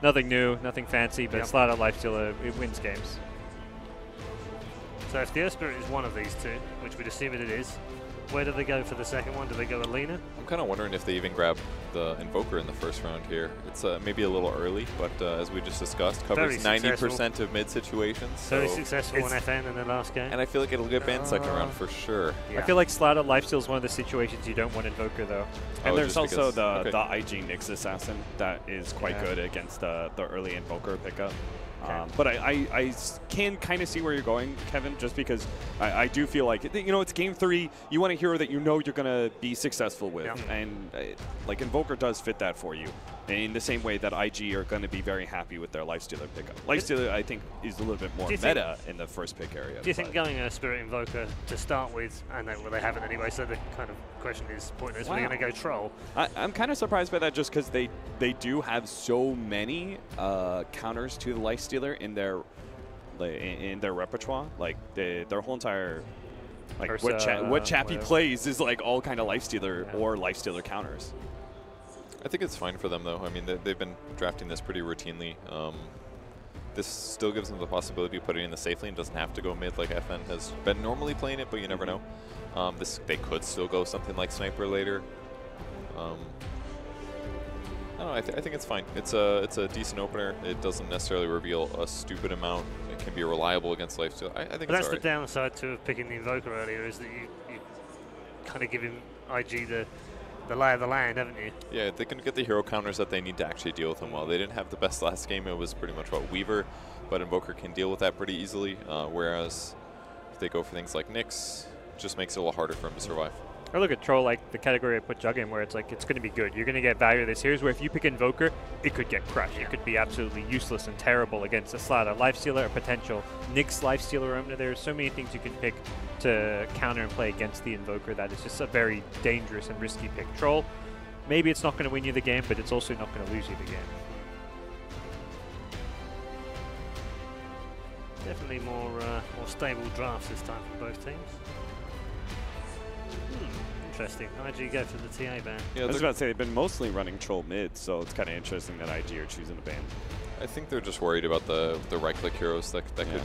Nothing new, nothing fancy, but Slider Lifestealer, it wins games. So if the Earth Spirit is one of these two, which we'd assume it is, where do they go for the second one? Do they go Alina? I'm kind of wondering if they even grab the Invoker in the first round here. It's maybe a little early, but as we just discussed, covers 90% of mid situations. So very successful on FN in the last game. And I feel like it'll get banned second round for sure. Yeah. I feel like Slider Lifesteal is one of the situations you don't want Invoker though. And there's also the IG Nyx Assassin that is quite good against the early Invoker pickup. But I can kind of see where you're going, Kevin, just because I do feel like, you know, it's game 3. You want a hero that you know you're going to be successful with. Yeah. And like Invoker does fit that for you in the same way that IG are going to be very happy with their Lifestealer pickup. Lifestealer, I think, is a little bit more meta in the first pick area. Do you think going a Spirit Invoker to start with, and they haven't anyway, so the kind of question is pointless. Wow. Are they going to go Troll? I'm kind of surprised by that just because they do have so many counters to the Lifestealer in their repertoire. Like their whole entire what Chappie plays is like all kind of Lifestealer or Lifestealer counters. I think it's fine for them though. I mean, they've been drafting this pretty routinely. This still gives them the possibility of putting it in the safe lane. Doesn't have to go mid like FN has been normally playing it, but you never know. They could still go something like Sniper later. I don't know, I think it's fine. It's a decent opener. It doesn't necessarily reveal a stupid amount. It can be reliable against Lifesteal. I think that's the downside to picking the Invoker earlier, is that you kind of give him IG the lay of the land, haven't you? Yeah, they can get the hero counters that they need to actually deal with him well. They didn't have the best last game. It was pretty much what Weaver, but Invoker can deal with that pretty easily. Whereas if they go for things like Nyx, it just makes it a little harder for him to survive. Or look at Troll, like the category I put Jug in, where it's like, it's going to be good. You're going to get value of this. Here's where if you pick Invoker, it could get crushed. It could be absolutely useless and terrible against a Slider Lifestealer, a potential Nyx Lifestealer opener. There are so many things you can pick to counter and play against the Invoker that is just a very dangerous and risky pick. Troll, maybe it's not going to win you the game, but it's also not going to lose you the game. Definitely more stable drafts this time for both teams. Interesting. IG go for the TA ban. Yeah, I was about to say, they've been mostly running Troll mid, so it's kind of interesting that IG are choosing to ban. I think they're just worried about the right-click heroes that could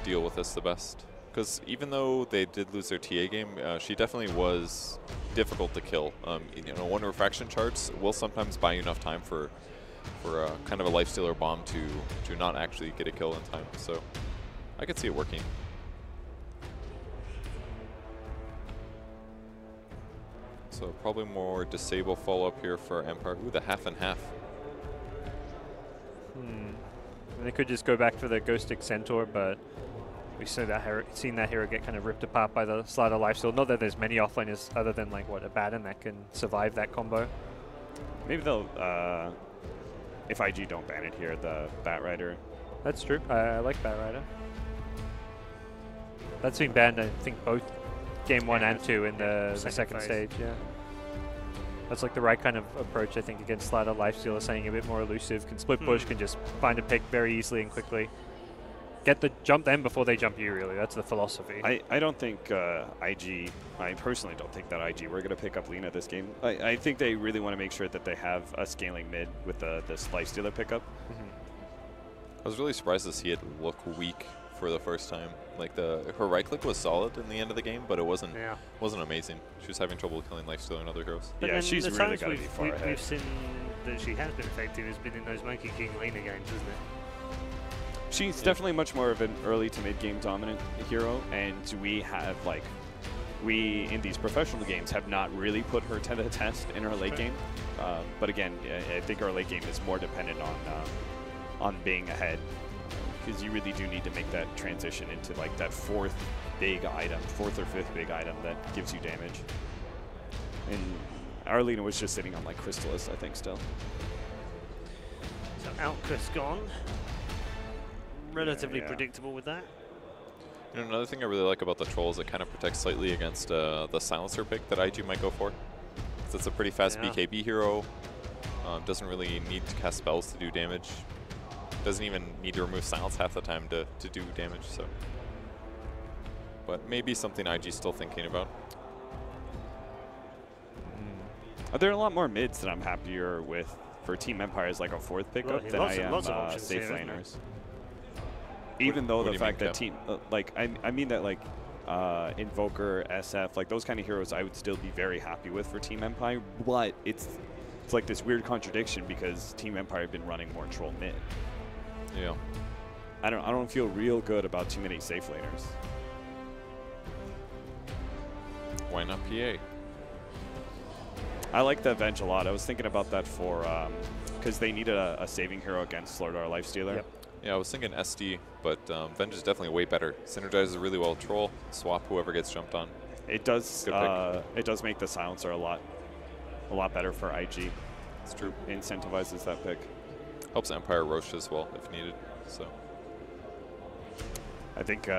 deal with this the best. Because even though they did lose their TA game, she definitely was difficult to kill. You know, one refraction charts will sometimes buy you enough time for kind of a Lifestealer bomb to not actually get a kill in time. So I could see it working. So probably more disable follow-up here for Empire. Ooh, the half and half. And they could just go back for the Ghostic Centaur, but we've seen that hero get kind of ripped apart by the Slider Lifesteal. Not that there's many offlaners other than like what, Abaddon that can survive that combo. Maybe they'll, if IG don't ban it here, the Bat Rider. That's true. I like Bat Rider. That's been banned, I think, both game 1 and 2 in the second stage, yeah. That's like the right kind of approach, I think, against Slider Lifestealer, saying a bit more elusive, can split push, can just find a pick very easily and quickly. Get the jump them before they jump you, really. That's the philosophy. I don't think IG, I personally don't think that IG, we're going to pick up Lina this game. I think they really want to make sure that they have a scaling mid with this Lifestealer pickup. I was really surprised to see it look weak for the first time. Like her right click was solid in the end of the game, but it wasn't amazing. She was having trouble killing Lifestealer and other heroes. But yeah, she's really got to be far ahead. We've seen that she has been effective has been in those Monkey King Lina games, isn't it? She's definitely much more of an early to mid game dominant hero, and we have in these professional games have not really put her to the test in her late game. But again, I think our late game is more dependent on being ahead. Because you really do need to make that transition into like that fourth or fifth big item that gives you damage. And Arlena was just sitting on like Crystallis, I think, still. So Outcast gone. Relatively predictable with that. You know, another thing I really like about the Troll is it kind of protects slightly against the Silencer pick that IG might go for. It's a pretty fast BKB hero. Doesn't really need to cast spells to do damage. Doesn't even need to remove silence half the time to do damage, so. But maybe something IG's still thinking about. There are a lot more mids that I'm happier with for Team Empire as like a fourth pickup Well, than I am lots of options safe here, isn't laners. Even though what do the you fact mean, that team, like I mean that like Invoker, SF, like those kind of heroes, I would still be very happy with for Team Empire. But it's like this weird contradiction because Team Empire have been running more troll mid. Yeah. I don't feel real good about too many safe laners. Why not PA? I like the Venge a lot. I was thinking about that for because they needed a saving hero against Slordar Lifestealer. Yep. Yeah, I was thinking SD, but Venge is definitely way better. Synergizes really well. Troll, swap whoever gets jumped on. It does. It does make the silencer a lot better for IG. It's true. Incentivizes that pick. Helps Empire Roche as well if needed. So I think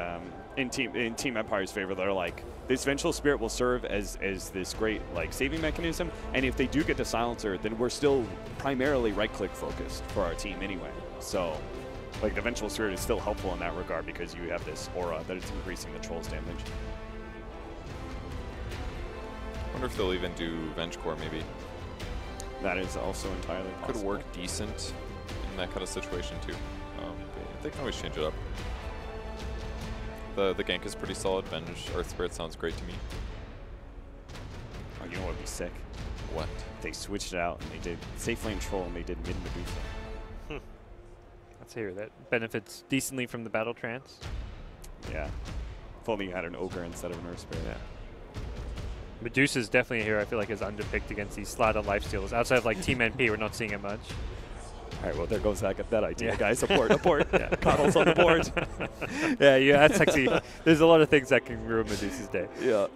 in Team Empire's favor, they're like, this Vengeful Spirit will serve as this great like saving mechanism, and if they do get the silencer, then we're still primarily right-click focused for our team anyway. So, like the Vengeful Spirit is still helpful in that regard because you have this aura that it's increasing the troll's damage. I wonder if they'll even do Venge Core maybe. That is also entirely possible. Could work decent in that kind of situation too. They can always change it up. The gank is pretty solid. Venge Earth Spirit sounds great to me. Oh, you know what would be sick? What? They switched it out and they did safe lane troll and they did mid Medusa. Let's hear that benefits decently from the battle trance. Yeah. If only you had an ogre instead of an Earth Spirit. Yeah. Medusa is definitely a hero I feel like is underpicked against these Slider lifestealers. Outside of like Team NP, we're not seeing it much. All right, well, there goes that idea, guys. Support. Yeah. Coddle's on the board. Yeah, that's actually, there's a lot of things that can ruin Medusa's day. Yeah.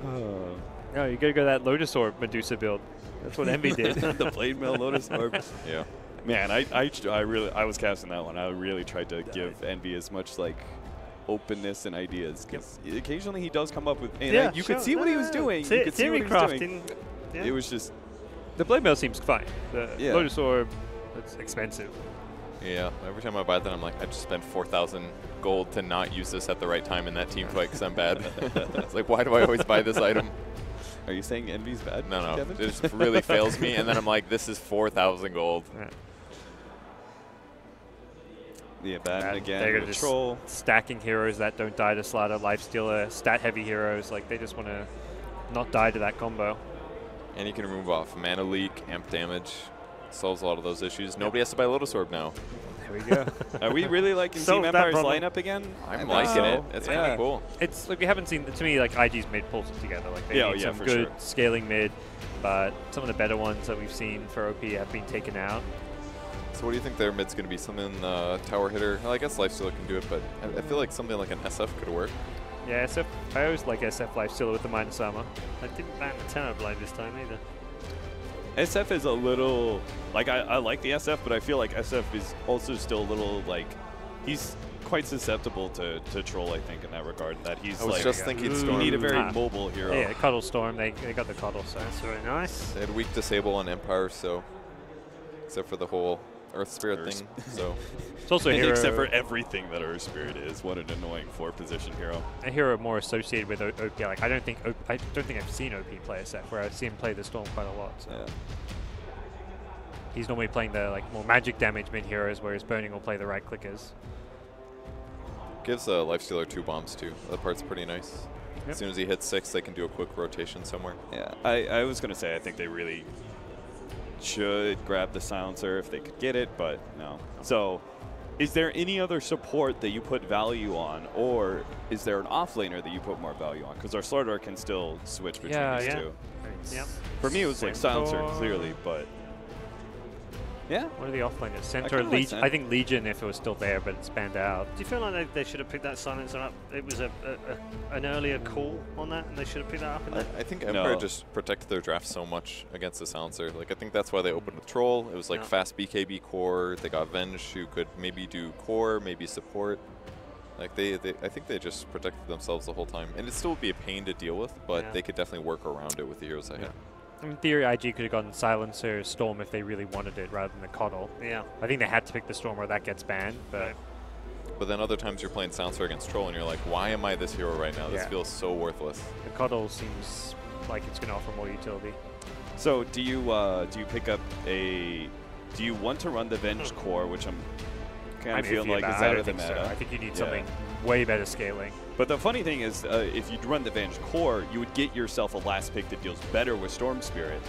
No, you gotta go that Lotus Orb Medusa build. That's what Envy did. The Blade Mail Lotus Orb. Yeah. Man, I was casting that one. I really tried to give Envy as much like openness and ideas because occasionally he does come up with, and you could see what he was doing. You could see what he was doing. Yeah. It was just. The Blade Mail seems fine. The Lotus Orb, it's expensive. Yeah. Every time I buy that, I'm like, I just spent 4,000 gold to not use this at the right time in that team fight because I'm bad. It's like, why do I always buy this item? Are you saying Envy's bad? No, Kevin? it just really fails me, and then I'm like, this is 4,000 gold. Yeah, bad again. They're With just troll. stacking heroes that don't die to Slider, Lifestealer, stat-heavy heroes. Like, they just want to not die to that combo. And you can remove off mana leak, amp damage. Solves a lot of those issues. Nobody has to buy Lotus Orb now. There we go. Are we really liking Solve Team that Empire's problem. lineup again? I'm liking it. It's kind of cool. It's like we haven't seen, to me, like IG's mid pulls it together. Like they need some for good sure. scaling mid, but some of the better ones that we've seen for OP have been taken out. So what do you think their mid's going to be? Something tower hitter? Well, I guess Lifestealer can do it, but I feel like something like an SF could work. Yeah, SF. I always like SF Lifestealer with the minus armor. I didn't ban the Terror Blade this time either. SF is a little, like, I like the SF, but I feel like SF is also still a little, like, he's quite susceptible to troll, I think, in that regard. That he's I was like, just thinking you Storm. need a very mobile hero. Yeah, Cuddle Storm. They got the Cuddle, so That's very nice. They had weak disable on Empire, so except for the whole Earth Spirit thing. So it's also a hero. Except for everything that Earth Spirit is. What an annoying 4-position hero. A hero more associated with OP. Like I don't think I've seen OP play SF, where I see him play the Storm quite a lot. So. Yeah. He's normally playing the like more magic damage mid heroes, whereas Burning will play the right clickers. gives Lifestealer 2 bombs too. That part's pretty nice. Yep. As soon as he hits 6, they can do a quick rotation somewhere. Yeah, I was going to say I think they really should grab the silencer if they could get it, but no. So is there any other support that you put value on, or is there an offlaner that you put more value on? Because our Slordar can still switch between these two. Yep. For me, it was like silencer, Centaur. clearly, but yeah. What are the offlaners? Centaur, kinda like Legion. Cent. I think Legion if it was still there, but it's banned out. Do you feel like they should have picked that silencer up? It was an earlier call on that, and they should have picked that up in there? I think Empire just protected their draft so much against the silencer. Like I think that's why they opened with Troll. It was like fast BKB core. They got Venge, who could maybe do core, maybe support. Like I think they just protected themselves the whole time, and it still would be a pain to deal with, but they could definitely work around it with the heroes they had. In theory, IG could have gotten Silencer, Storm if they really wanted it, rather than the Coddle. Yeah. I think they had to pick the Storm or that gets banned, but... But then other times you're playing Silencer against Troll and you're like, why am I this hero right now? This feels so worthless. The Coddle seems like it's going to offer more utility. So do you pick up a? Do you want to run the Venge core, which I'm kind of feeling like is out of the meta? So. I think you need something way better scaling. But the funny thing is, if you run the Venge core, you would get yourself a last pick that deals better with Storm Spirit,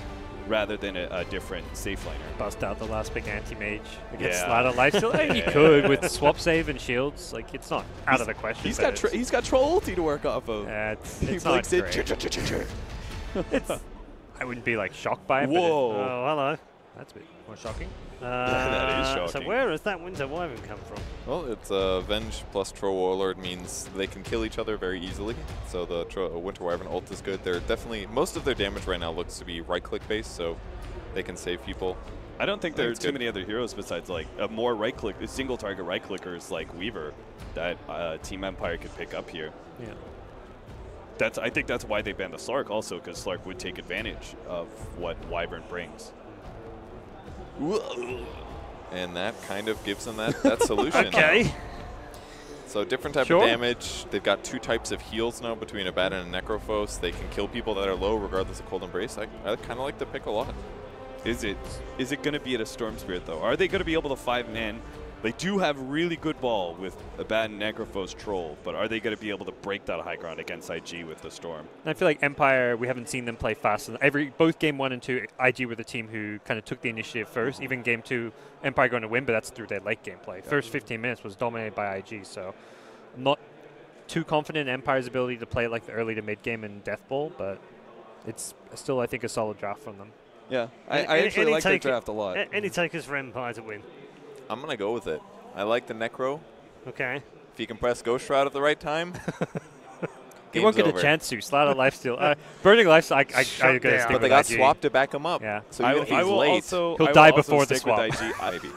rather than a different safe laner. Bust out the last big anti-mage against Slider Lifesteal. And you could with swap save and shields. Like, it's not out of the question. He's got troll ulti to work off of. It's not great. I wouldn't be like shocked by it. Whoa! Oh, hello. That's a bit more shocking. That is shocking. So where has that Winter Wyvern come from? Well, it's Venge plus Troll Warlord means they can kill each other very easily. So the Winter Wyvern ult is good. They're definitely, most of their damage right now looks to be right-click based, so they can save people. I don't think there are too many other heroes besides like a more right-click, single target right-clickers like Weaver that Team Empire could pick up here. Yeah. I think that's why they banned the Slark also, because Slark would take advantage of what Wyvern brings. And that kind of gives them that solution. Okay. So different type of damage. They've got 2 types of heals now between Abaddon and Necrophos. They can kill people that are low regardless of Cold Embrace. I kind of like the pick a lot. Is it going to be at a Storm Spirit, though? Are they going to be able to 5-man? They do have really good ball with Abaddon, Necrophos, Troll, but are they going to be able to break that high ground against IG with the Storm? I feel like Empire, we haven't seen them play fast. Both game 1 and 2, IG were the team who kind of took the initiative first. Even game 2, Empire going to win, but that's through their late game play. First 15 minutes was dominated by IG, so I'm not too confident in Empire's ability to play like the early to mid game in Death Bowl, but it's still, I think, a solid draft from them. Yeah, I actually like their draft a lot. Any takers for Empire to win? I'm going to go with it. I like the Necro. Okay. If you can press Ghost Shroud at the right time, He won't get a chance to. Slaughter Lifesteal. Burning Lifesteal, I gotta stick with But they got IG. swapped to back him up. Yeah. So even if he's late, he'll die before the swap.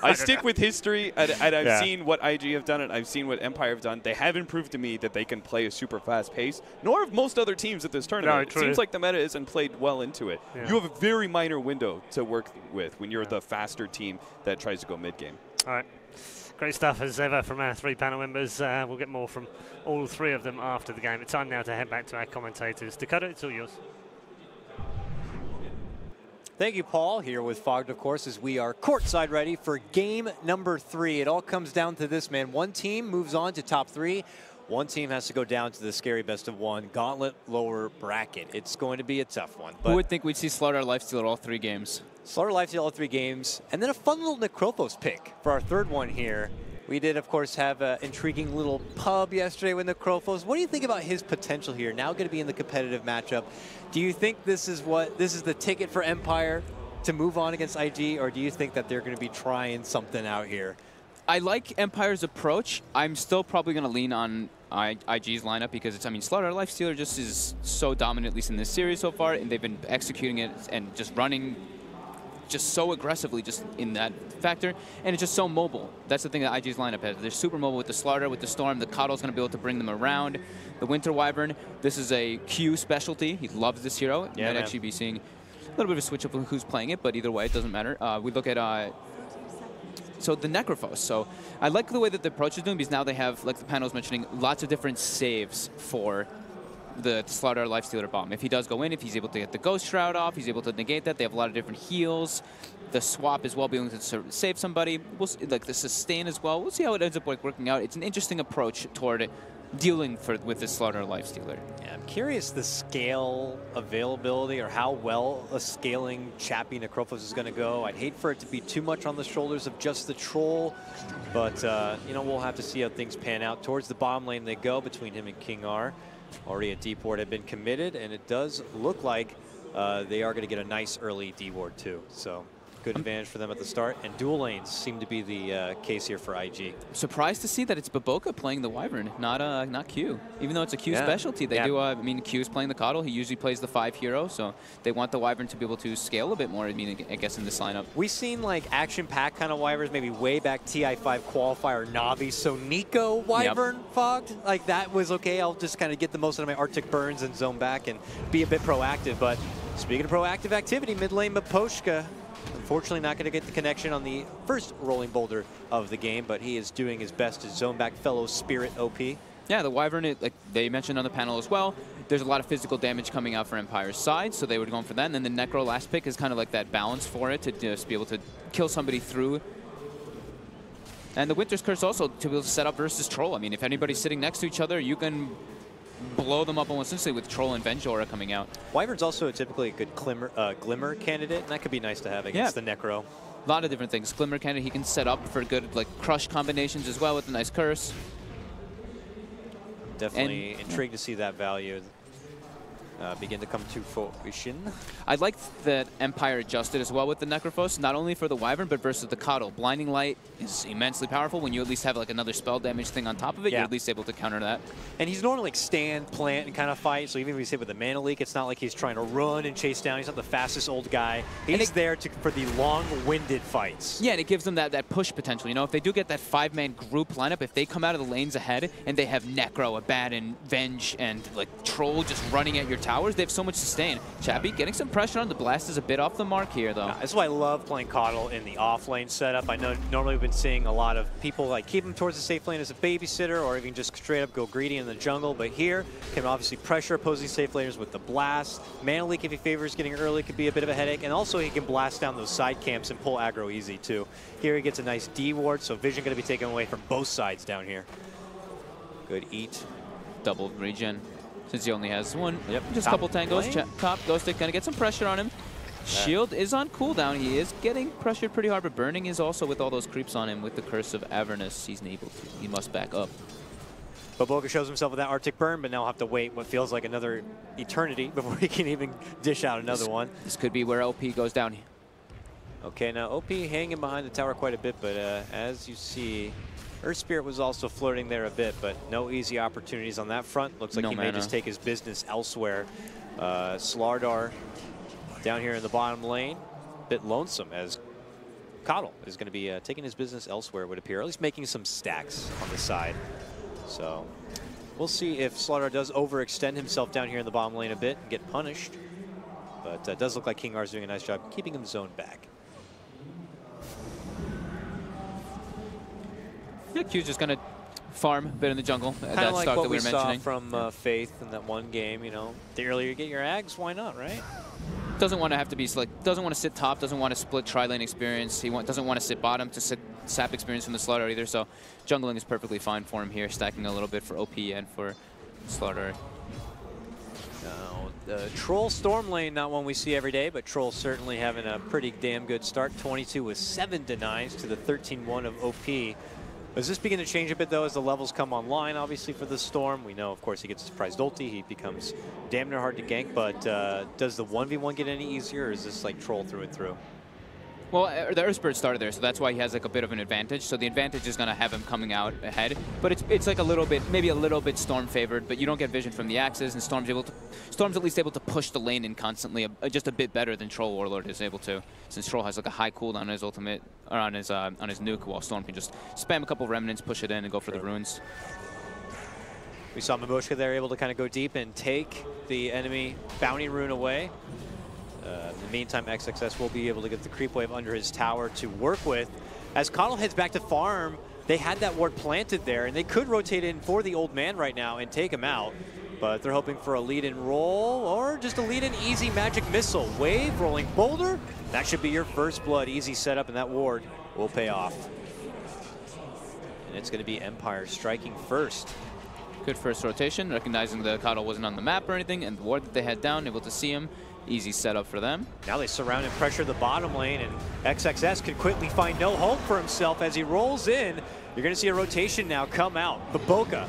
I stick with history, and I've seen what IG have done, and I've seen what Empire have done. They haven't proved to me that they can play a super fast pace, nor have most other teams at this tournament. No, it seems like the meta isn't played well into it. Yeah. You have a very minor window to work with when you're the faster team that tries to go mid-game. All right. Great stuff as ever from our 3 panel members. We'll get more from all 3 of them after the game. It's time now to head back to our commentators. Dakota, it's all yours. Thank you, Paul. Here with Fogged, of course, as we are courtside ready for game number 3. It all comes down to this, man. One team moves on to top 3. One team has to go down to the scary best of 1 gauntlet lower bracket. It's going to be a tough one. But who would think we'd see Slaughter Lifesteal at all 3 games? Slaughter Lifesteal all 3 games, and then a fun little Necrophos pick for our 3rd one here. We did, of course, have an intriguing little pub yesterday with Necrophos. What do you think about his potential here? Now going to be in the competitive matchup. Do you think this is the ticket for Empire to move on against IG, or do you think that they're going to be trying something out here? I like Empire's approach. I'm still probably going to lean on IG's lineup because it's, I mean, Slaughter Lifestealer just is so dominant, at least in this series so far, and they've been executing it and just running just so aggressively just in that factor, and it's just so mobile. That's the thing that IG's lineup has. They're super mobile with the Slaughter, with the Storm. The Coddle's going to be able to bring them around. The Winter Wyvern, this is a Q specialty. He loves this hero. You might actually be seeing a little bit of a switch up of who's playing it, but either way, it doesn't matter. We look at so the Necrophos. So I like the way that the approach is doing because now they have, like the panel was mentioning, lots of different saves for the Slaughter Lifestealer bomb. If he does go in, if he's able to get the Ghost Shroud off, he's able to negate that. They have a lot of different heals. The swap as well, being able to save somebody. We'll see, like the sustain as well. We'll see how it ends up working out. It's an interesting approach toward dealing with the Slaughter Lifestealer. Yeah, I'm curious the scale availability or how well a scaling Chappie Necrophos is going to go. I'd hate for it to be too much on the shoulders of just the Troll, but you know, we'll have to see how things pan out. Towards the bottom lane they go between him and King R. Already a D-port had been committed, and it does look like they are going to get a nice early D-ward too. So good advantage for them at the start, and dual lanes seem to be the case here for IG. Surprised to see that it's Baboka playing the Wyvern, not Q. Even though it's a Q specialty, they do. I mean, Q is playing the Coddle. He usually plays the 5 hero, so they want the Wyvern to be able to scale a bit more. I mean, I guess in this lineup. We've seen like action-packed kind of Wyverns, maybe way back TI5 qualifier Navi. So Nico Wyvern fogged, like that was okay. I'll just kind of get the most out of my Arctic burns and zone back and be a bit proactive. But speaking of proactive activity, mid lane Maposhka. Unfortunately not going to get the connection on the first rolling boulder of the game, but he is doing his best to zone back fellow Spirit OP. Yeah, the Wyvern, like they mentioned on the panel as well, there's a lot of physical damage coming out for Empire's side, so they were going for that. And then the Necro last pick is kind of like that balance for it to just be able to kill somebody through. And the Winter's Curse also to be able to set up versus Troll. I mean, if anybody's sitting next to each other, you can blow them up almost instantly with Troll and Venge Aura coming out. Wyvern's also typically a good Glimmer candidate, and that could be nice to have against the Necro. A lot of different things. Glimmer candidate, he can set up for good like crush combinations as well with a nice curse. Definitely intrigued to see that value begin to come to fruition. I like that Empire adjusted as well with the Necrophos, not only for the Wyvern, but versus the Coddle. Blinding Light is immensely powerful. When you at least have like another spell damage thing on top of it, you're at least able to counter that. And he's normally like stand, plant, and kind of fight, so even if he's hit with a Mana Leak, it's not like he's trying to run and chase down. He's not the fastest old guy. He's there for the long-winded fights. Yeah, and it gives them that push potential. You know, if they do get that 5-man group lineup, if they come out of the lanes ahead and they have Necro, Abaddon, Venge, and like Troll just running at your towers, they have so much sustain. Chappie getting some pressure on the blast is a bit off the mark here, though. That's why I love playing Coddle in the off-lane setup. I know normally we've been seeing a lot of people like keep him towards the safe lane as a babysitter, or even just straight up go greedy in the jungle. But here, can obviously pressure opposing safe laners with the blast. Mana Leak, if he favors getting early, could be a bit of a headache. And also he can blast down those side camps and pull aggro easy too. Here he gets a nice D ward, so vision going to be taken away from both sides down here. Good eat. Double regen. Since he only has one, just a Top couple tangos. lane. Top Ghost Stick gonna get some pressure on him. Shield is on cooldown. He is getting pressured pretty hard, but Burning is also with all those creeps on him with the Curse of Avernus. He's able to. He must back up. But Boga shows himself with that Arctic Burn, but now will have to wait what feels like another eternity before he can even dish out another one. This could be where OP goes down. Okay, now OP hanging behind the tower quite a bit, but as you see, Earth Spirit was also flirting there a bit, but no easy opportunities on that front. Looks like he may just take his business elsewhere. Slardar down here in the bottom lane, bit lonesome as Coddle is going to be taking his business elsewhere, it would appear, at least making some stacks on the side. So we'll see if Slardar does overextend himself down here in the bottom lane a bit and get punished. But it does look like King R's doing a nice job keeping him zoned back. Yeah, Q's just gonna farm a bit in the jungle. Kind That of like stock what that we were saw mentioning. from Faith in that one game. You know, the earlier you get your Ags, why not, right? Doesn't want to have to be like doesn't want to sit top. Doesn't want to split tri-lane experience. He doesn't want to sit bottom to sit sap experience from the Slaughter either. So jungling is perfectly fine for him here, stacking a little bit for OP and for Slaughter. Now, the Troll Storm lane, not one we see every day, but Troll certainly having a pretty damn good start. 22 with 7 denies to the 13-1 of OP. Does this begin to change a bit, though, as the levels come online, obviously, for the Storm? We know, of course, he gets his prized ulti. He becomes damn near hard to gank, but does the 1v1 get any easier, or is this like Troll through and through? Well, the Earthbird started there, so that's why he has like a bit of an advantage. So the advantage is going to have him coming out ahead, but it's like a little bit, maybe a little bit Storm favored. But you don't get vision from the axes, and Storm's at least able to push the lane in constantly, just a bit better than Troll Warlord is able to, since Troll has like a high cooldown on his ultimate or on his nuke, while Storm can just spam a couple remnants, push it in, and go for the runes. We saw Mimoshka there able to kind of go deep and take the enemy bounty rune away. In the meantime, XXS will be able to get the creep wave under his tower to work with. As Coddle heads back to farm, they had that ward planted there, and they could rotate in for the old man right now and take him out. But they're hoping for a lead-in roll or just a lead-in easy magic missile. Wave, rolling boulder. That should be your first blood. Easy setup, and that ward will pay off. And it's going to be Empire striking first. Good first rotation, recognizing the Coddle wasn't on the map or anything, and the ward that they had down, able to see him. Easy setup for them. Now they surround and pressure the bottom lane, and XXS could quickly find no home for himself as he rolls in. You're going to see a rotation now come out. Baboka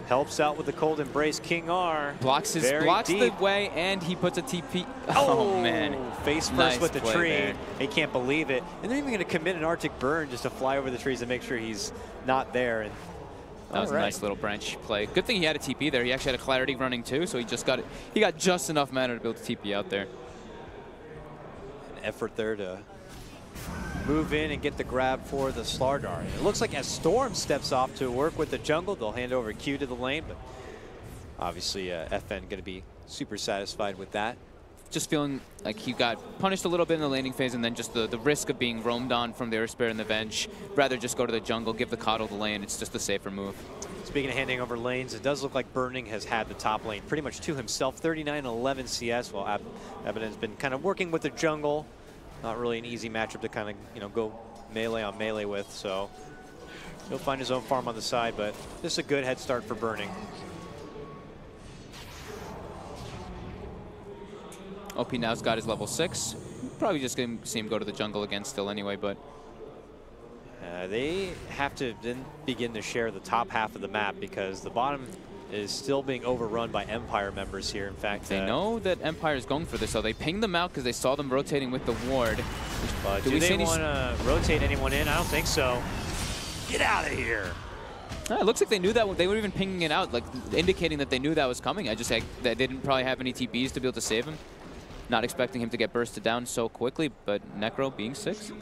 helps out with the cold embrace. King R blocks the way, and he puts a TP. Oh man, face first nice with the tree. There. He can't believe it, and they're even going to commit an Arctic Burn just to fly over the trees and make sure he's not there. And that was a nice little branch play. Good thing he had a TP there. He actually had a clarity running too, so he got just enough mana to be able to TP out there. An effort there to move in and get the grab for the Slardar. And it looks like as Storm steps off to work with the jungle, they'll hand over Q to the lane, but obviously FN going to be super satisfied with that. Just feeling like he got punished a little bit in the laning phase, and then just the risk of being roamed on from the Earth Spirit and the Venge. Rather just go to the jungle, give the Coddle the lane. It's just the safer move. Speaking of handing over lanes, it does look like Burning has had the top lane pretty much to himself. 39-11 CS, while Abaddon's been kind of working with the jungle. Not really an easy matchup to kind of, you know, go melee on melee with. So he'll find his own farm on the side, but this is a good head start for Burning. OP now's got his level 6. Probably just going to see him go to the jungle again still anyway, but they have to then begin to share the top half of the map because the bottom is still being overrun by Empire members here. In fact, they know that Empire is going for this, so they pinged them out because they saw them rotating with the ward. But do they want to rotate anyone in? I don't think so. Get out of here. It looks like they knew that. They were even pinging it out, like indicating that they knew that was coming. I just that they didn't probably have any TPs to be able to save him. Not expecting him to get bursted down so quickly, but Necro being 6.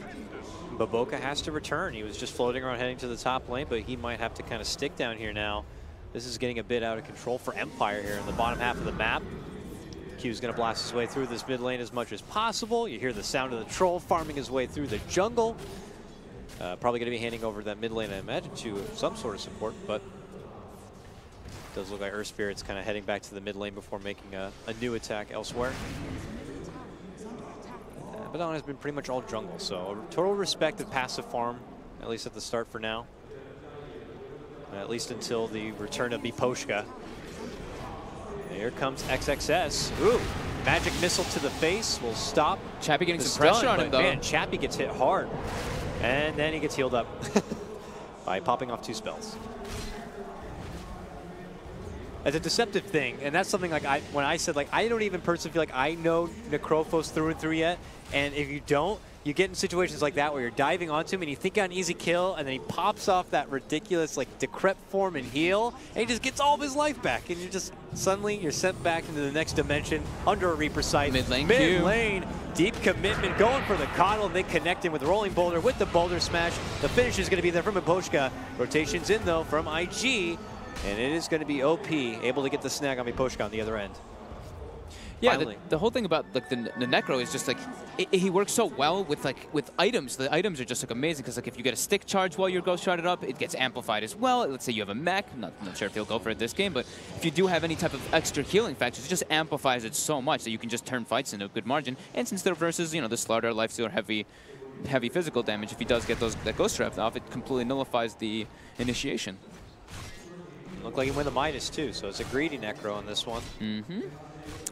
Baboka has to return. He was just floating around heading to the top lane, but he might have to kind of stick down here now. This is getting a bit out of control for Empire here in the bottom half of the map. Q's going to blast his way through this mid lane as much as possible. You hear the sound of the troll farming his way through the jungle. Probably going to be handing over that mid lane, I imagine, to some sort of support, but it does look like Earth Spirit's kind of heading back to the mid lane before making a new attack elsewhere. Abaddon has been pretty much all jungle, so total respect of passive farm, at least at the start for now. At least until the return of Miposhka. Here comes XXS. Ooh, magic missile to the face will stop. Chappie getting some pressure on him, though. Man, Chappie gets hit hard. And then he gets healed up by popping off 2 spells. It's a deceptive thing, and that's something like when I said, like, I don't even personally feel like I know Necrophos through and through yet, and if you don't, you get in situations like that where you're diving onto him and you think you got an easy kill, and then he pops off that ridiculous, like, decrep form and heal, and he just gets all of his life back, and you're just, suddenly you're sent back into the next dimension under a Reaper sight. Mid lane, deep commitment, going for the coddle, and they connecting with Rolling Boulder with the Boulder Smash. The finish is going to be there from Miposhka. Rotations in, though, from IG. And it is going to be OP, able to get the snag on Miposhka on the other end. Yeah, the whole thing about like the Necro is just like he works so well with items. The items are just like amazing because like if you get a stick charge while you're ghost shotted up, it gets amplified as well. Let's say you have a mech, not sure if he'll go for it this game, but if you do have any type of extra healing factors, it just amplifies it so much that you can just turn fights into a good margin. And since they're versus the Slaughter, Lifestealer, heavy physical damage, if he does get that ghost trap off, it completely nullifies the initiation. Looked like he went the Midas too, so it's a greedy Necro on this one.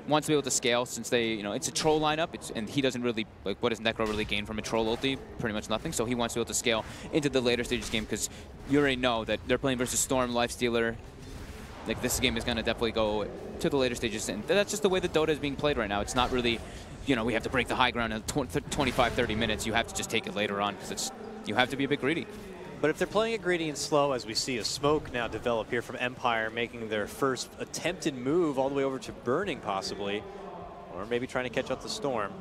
Wants to be able to scale since they, it's a troll lineup, and he doesn't really, like, what does Necro really gain from a troll ulti? Pretty much nothing, so he wants to be able to scale into the later stages game because you already know that they're playing versus Storm, Lifestealer. Like, this game is going to definitely go to the later stages, and that's just the way that Dota is being played right now. It's not really, we have to break the high ground in 25, 30 minutes. You have to just take it later on because you have to be a bit greedy. But if they're playing it greedy and slow, as we see a smoke now develop here from Empire, making their first attempted move all the way over to Burning possibly, or maybe trying to catch up the Storm.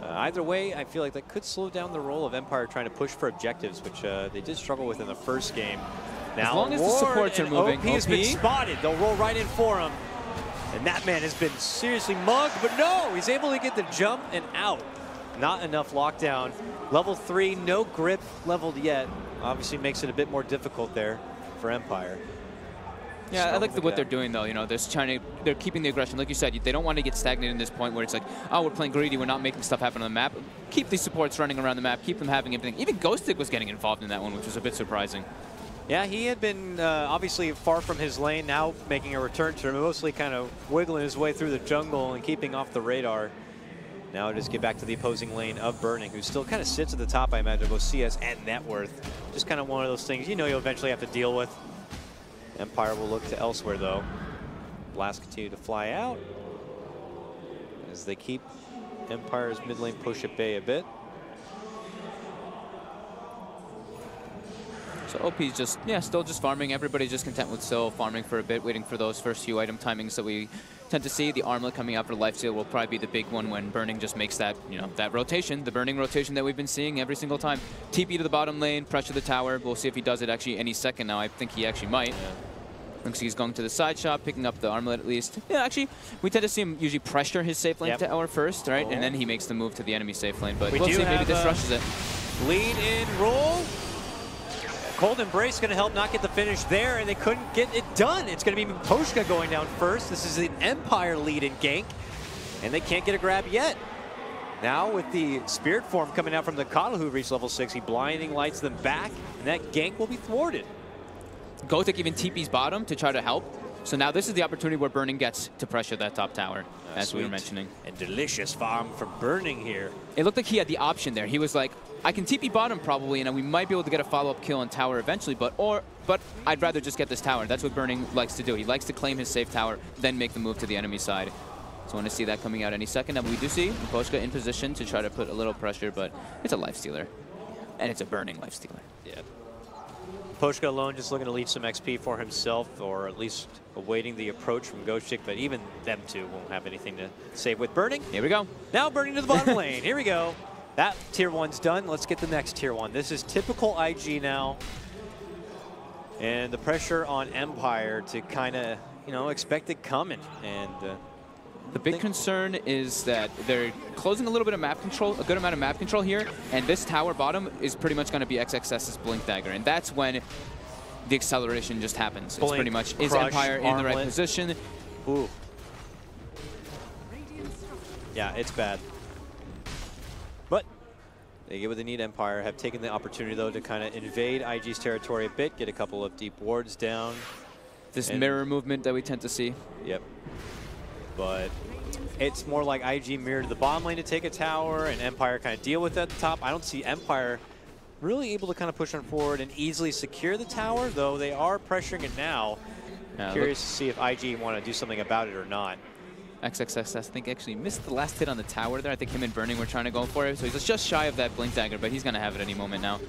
Either way, I feel like that could slow down the role of Empire trying to push for objectives, which they did struggle with in the first game. Now, as long as the supports are moving, OP has been spotted. They'll roll right in for him. And that man has been seriously mugged, but no, he's able to get the jump and out. Not enough lockdown. Level 3, no grip leveled yet. Obviously makes it a bit more difficult there for Empire. Yeah, I like what they're doing though. They're keeping the aggression. Like you said, they don't want to get stagnated in this point where it's like, oh, we're playing greedy, we're not making stuff happen on the map. Keep these supports running around the map, keep them having everything. Even Ghostic was getting involved in that one, which was a bit surprising. Yeah, he had been obviously far from his lane, now making a return to mostly kind of wiggling his way through the jungle and keeping off the radar. Now just get back to the opposing lane of Burning, who still kind of sits at the top, I imagine, both CS and net worth. Just kind of one of those things you'll eventually have to deal with. Empire will look to elsewhere, though. Blast continue to fly out as they keep Empire's mid lane push at bay a bit. So OP's just, still just farming. Everybody's just content with still farming for a bit, waiting for those first few item timings that we tend to see. The armlet coming out for Lifesteal will probably be the big one when Burning just makes that, that rotation, the Burning rotation that we've been seeing every single time. TP to the bottom lane, pressure the tower. We'll see if he does it actually any second now. I think he actually might. Yeah. Looks like he's going to the side shop, picking up the armlet at least. Yeah, actually, we tend to see him usually pressure his safe lane tower first, right? And then he makes the move to the enemy safe lane. But we'll see, maybe this rushes it. Lead in roll. Cold Embrace going to help not get the finish there, and they couldn't get it done. It's going to be Miposhka going down first. This is an Empire lead in gank, and they can't get a grab yet. Now with the Spirit Form coming out from the Kato who reached level 6, he blinding lights them back, and that gank will be thwarted. Gotek even TP's bottom to try to help. So now this is the opportunity where Burning gets to pressure that top tower, as we were mentioning. And delicious farm for Burning here. It looked like he had the option there. He was like, I can TP bottom probably, and we might be able to get a follow-up kill on tower eventually, but I'd rather just get this tower. That's what Burning likes to do. He likes to claim his safe tower, then make the move to the enemy side. So I want to see that coming out any second. And we do see Miposhka in position to try to put a little pressure, but it's a lifestealer. And it's a Burning lifestealer. Yeah. Miposhka alone just looking to leave some XP for himself, or at least awaiting the approach from Ghostic, but even them two won't have anything to save with Burning. Here we go. Now Burning to the bottom lane. Here we go. That tier 1's done. Let's get the next tier 1. This is typical IG now. And the pressure on Empire to kind of, expect it coming. And the big concern is that they're closing a little bit of map control, a good amount of map control here, and this tower bottom is pretty much going to be XXS's Blink Dagger, and that's when the acceleration just happens. Blink, it's pretty much, is crush, Empire in the right armlet. position? Ooh. Yeah, it's bad. But they get what they need. Empire have taken the opportunity, though, to kind of invade IG's territory a bit, get a couple of deep wards down. This mirror movement that we tend to see. Yep. But it's more like IG mirrored the bottom lane to take a tower, and Empire kind of deal with that at the top. I don't see Empire really able to kind of push on forward and easily secure the tower, though they are pressuring it now. Curious to see if IG want to do something about it or not. XXS, I think, actually missed the last hit on the tower there. I think him and Burning were trying to go for it, so he's just shy of that Blink Dagger, but he's going to have it any moment now.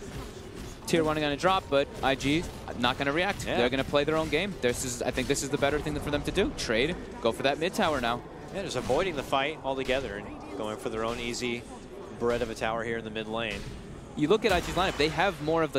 Tier 1 are going to drop, but IG not going to react. Yeah. They're going to play their own game. I think this is the better thing for them to do. Trade, go for that mid tower now. Yeah, just avoiding the fight altogether and going for their own easy bread of a tower here in the mid lane. You look at IG's lineup, they have more of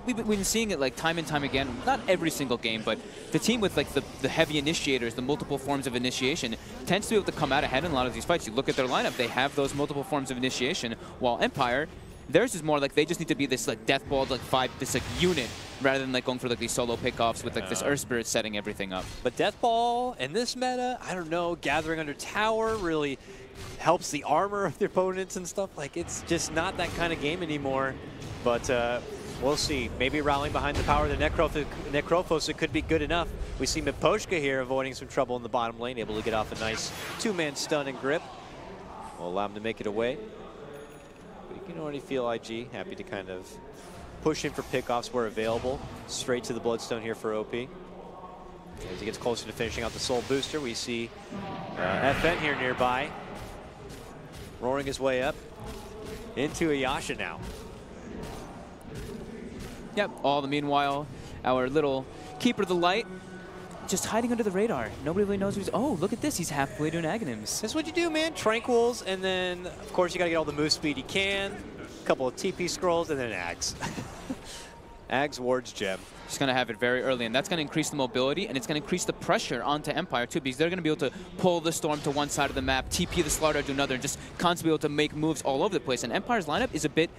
we've been seeing it time and time again, not every single game, but the team with the heavy initiators, the multiple forms of initiation, tends to be able to come out ahead in a lot of these fights. You look at their lineup, they have those multiple forms of initiation, while Empire, theirs is more like they just need to be this death ball, this unit, rather than going for these solo pickoffs with this Earth Spirit setting everything up. But death ball in this meta, I don't know, gathering under tower really helps the armor of the opponents and stuff. It's just not that kind of game anymore. But we'll see. Maybe rallying behind the power of the Necrophos, it could be good enough. We see Miposhka here avoiding some trouble in the bottom lane, able to get off a nice two-man stun and grip. Will allow him to make it away. But you can already feel IG happy to kind of push in for pickoffs where available. Straight to the Bloodstone here for OP. As he gets closer to finishing out the Soul Booster, we see FN here nearby, roaring his way up into a Yasha now. Yep, all the meanwhile, our little Keeper of the Light just hiding under the radar. Nobody really knows who's... Oh, look at this. He's halfway doing Aghanims. That's what you do, man. Tranquils, and then, of course, you got to get all the move speed you can. A couple of TP scrolls, and then Aghs. Aghs wards gem. He's going to have it very early, and that's going to increase the mobility, and it's going to increase the pressure onto Empire, too, because they're going to be able to pull the Storm to one side of the map, TP the Slaughter to another, and just constantly be able to make moves all over the place. And Empire's lineup is a bit...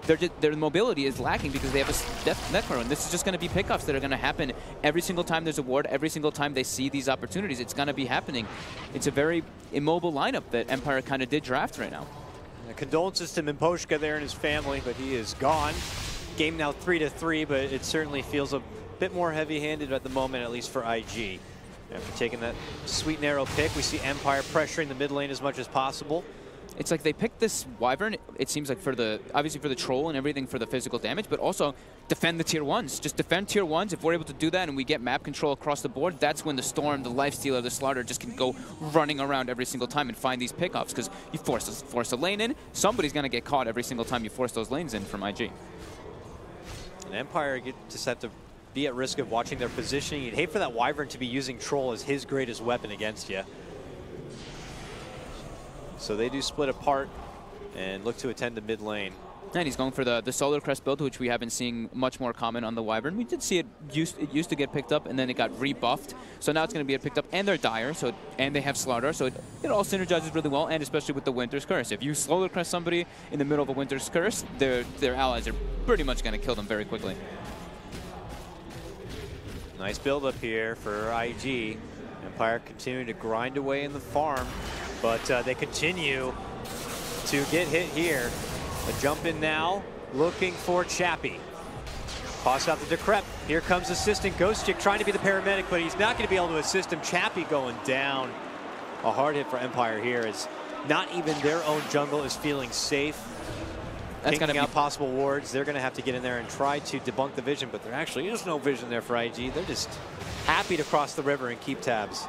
Their mobility is lacking because they have a Death Necro, and this is just going to be pickoffs that are going to happen every single time there's a ward, every single time they see these opportunities. It's going to be happening. It's a very immobile lineup that Empire kind of did draft right now. Condolences to Miposhka there and his family, but he is gone. Game now 3-3, but it certainly feels a bit more heavy-handed at the moment, at least for IG. After taking that sweet narrow pick, we see Empire pressuring the mid lane as much as possible. It's like they picked this Wyvern, it seems like obviously for the troll and everything for the physical damage, but also defend the tier 1s. Just defend tier 1s. If we're able to do that and we get map control across the board, that's when the Storm, the Lifestealer, the Slaughter just can go running around every single time and find these pickoffs, because you force a lane in, somebody's going to get caught every single time you force those lanes in from IG. And Empire just have to be at risk of watching their positioning. You'd hate for that Wyvern to be using Troll as his greatest weapon against you. So they do split apart and look to attend to mid lane. And he's going for the Solar Crest build, which we have been seeing much more common on the Wyvern. We did see it used to get picked up, and then it got rebuffed. So now it's going to be picked up, and they're Dire, and they have Slaughter, so it all synergizes really well, and especially with the Winter's Curse. If you Solar Crest somebody in the middle of a Winter's Curse, their allies are pretty much going to kill them very quickly. Nice build-up here for IG. Empire continuing to grind away in the farm, but they continue to get hit here. A jump in now, looking for Chappie. Toss out the Decrep. Here comes assistant Ghostchick trying to be the paramedic, but he's not going to be able to assist him. Chappie going down. A hard hit for Empire here as not even their own jungle is feeling safe. That's Taking out possible wards. They're going to have to get in there and try to debunk the vision, but there actually is no vision there for IG. They're just happy to cross the river and keep tabs.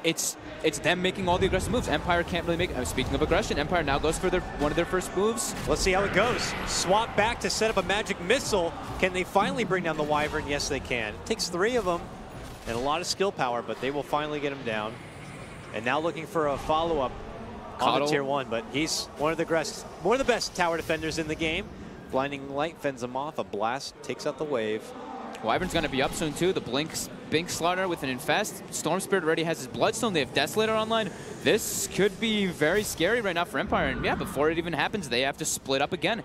It's them making all the aggressive moves. Empire can't really make it. Speaking of aggression, Empire now goes for one of their first moves. Let's see how it goes. Swap back to set up a magic missile. Can they finally bring down the Wyvern? Yes, they can. It takes 3 of them and a lot of skill power, but they will finally get him down. And now looking for a follow-up on the tier 1, but he's one of the best tower defenders in the game. Blinding Light fends him off. A blast takes out the wave. Wyvern's going to be up soon too. The Blink Slaughter with an Infest. Storm Spirit already has his Bloodstone. They have Desolator online. This could be very scary right now for Empire. And yeah, before it even happens, they have to split up again.